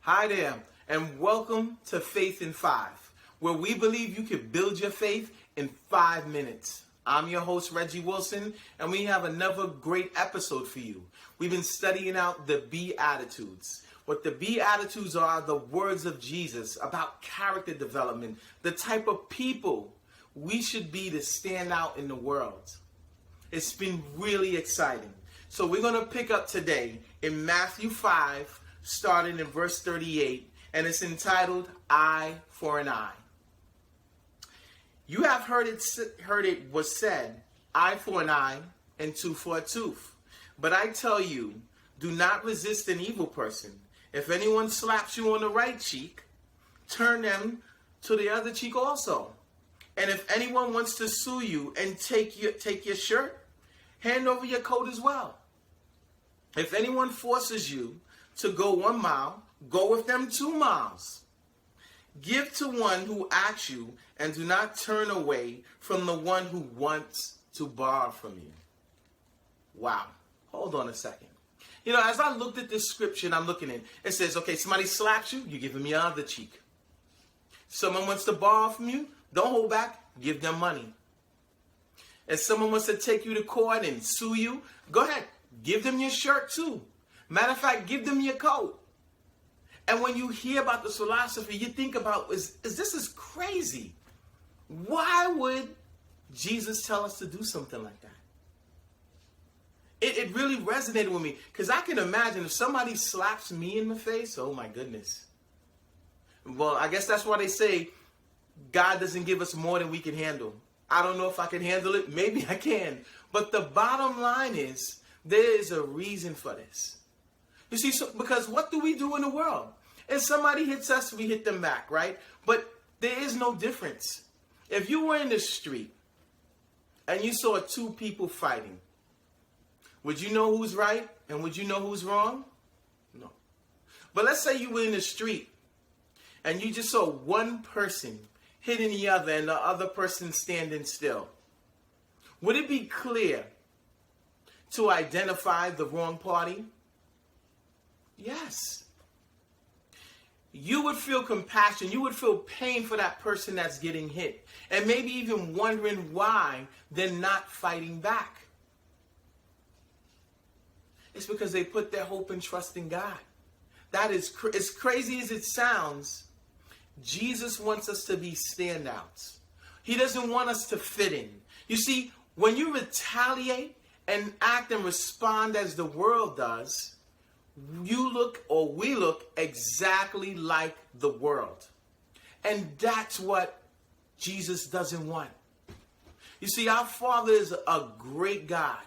Hi there, and welcome to Faith in 5, where we believe you can build your faith in 5 minutes. I'm your host, Reggie Wilson, and we have another great episode for you. We've been studying out the Beatitudes. What the Beatitudes are the words of Jesus about character development, the type of people we should be to stand out in the world. It's been really exciting. So we're going to pick up today in Matthew 5, starting in verse 38, and it's entitled, Eye for an Eye. You have heard it was said, eye for an eye and tooth for a tooth. But I tell you, do not resist an evil person. If anyone slaps you on the right cheek, turn them to the other cheek also. And if anyone wants to sue you and take your shirt, hand over your coat as well. If anyone forces you to go 1 mile, go with them 2 miles. Give to one who asks you, and do not turn away from the one who wants to borrow from you. Wow. Hold on a second. You know, as I looked at this scripture and I'm looking at it, it says, okay, somebody slaps you, you give them your other cheek. Someone wants to borrow from you, don't hold back, give them money. If someone wants to take you to court and sue you, go ahead, give them your shirt too. Matter of fact, give them your coat. And when you hear about this philosophy, you think about, is this is crazy. Why would Jesus tell us to do something like that? It really resonated with me, because I can imagine if somebody slaps me in the face, oh my goodness. Well, I guess that's why they say God doesn't give us more than we can handle. I don't know if I can handle it. Maybe I can. But the bottom line is, there is a reason for this. You see, because what do we do in the world? If somebody hits us, we hit them back, right? But there is no difference. If you were in the street and you saw 2 people fighting, would you know who's right and would you know who's wrong? No. But let's say you were in the street and you just saw one person hitting the other and the other person standing still. Would it be clear to identify the wrong party? Yes. You would feel compassion. You would feel pain for that person that's getting hit. And maybe even wondering why they're not fighting back. It's because they put their hope and trust in God. That is, as crazy as it sounds, Jesus wants us to be standouts. He doesn't want us to fit in. You see, when you retaliate and act and respond as the world does, we look exactly like the world. And that's what Jesus doesn't want. You see, our Father is a great God.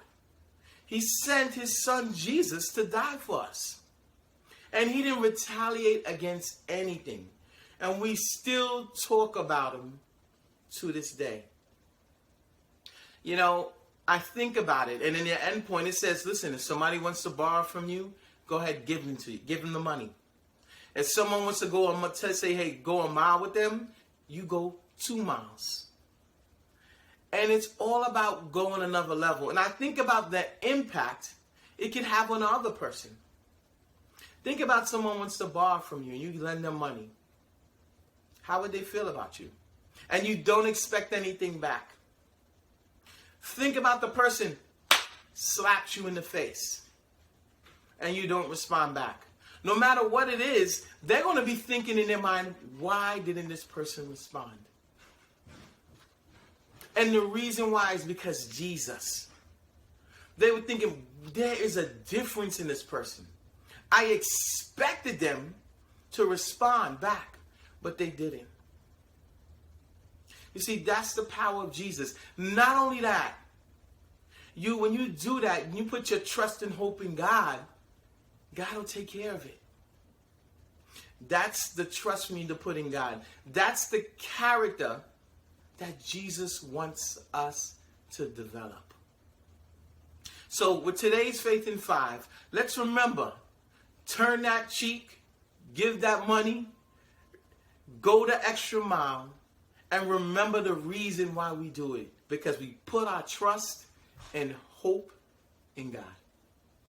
He sent his son Jesus to die for us. And he didn't retaliate against anything. And we still talk about him to this day. You know, I think about it, and in the end point it says, listen, if somebody wants to borrow from you, go ahead, give them to you. Give them the money. If someone wants to go go 1 mile with them, you go 2 miles. And it's all about going another level. And I think about the impact it can have on the other person. Think about someone wants to borrow from you and you lend them money. How would they feel about you? And you don't expect anything back. Think about the person slaps you in the face and you don't respond back. No matter what it is, they're going to be thinking in their mind, why didn't this person respond? And the reason why is because Jesus. They were thinking, there is a difference in this person. I expected them to respond back, but they didn't. You see, that's the power of Jesus. Not only that, when you do that, you put your trust and hope in God, God will take care of it. That's the trust we need to put in God. That's the character that Jesus wants us to develop. So with today's Faith in 5, let's remember, turn that cheek, give that money, go the extra mile, and remember the reason why we do it. Because we put our trust and hope in God.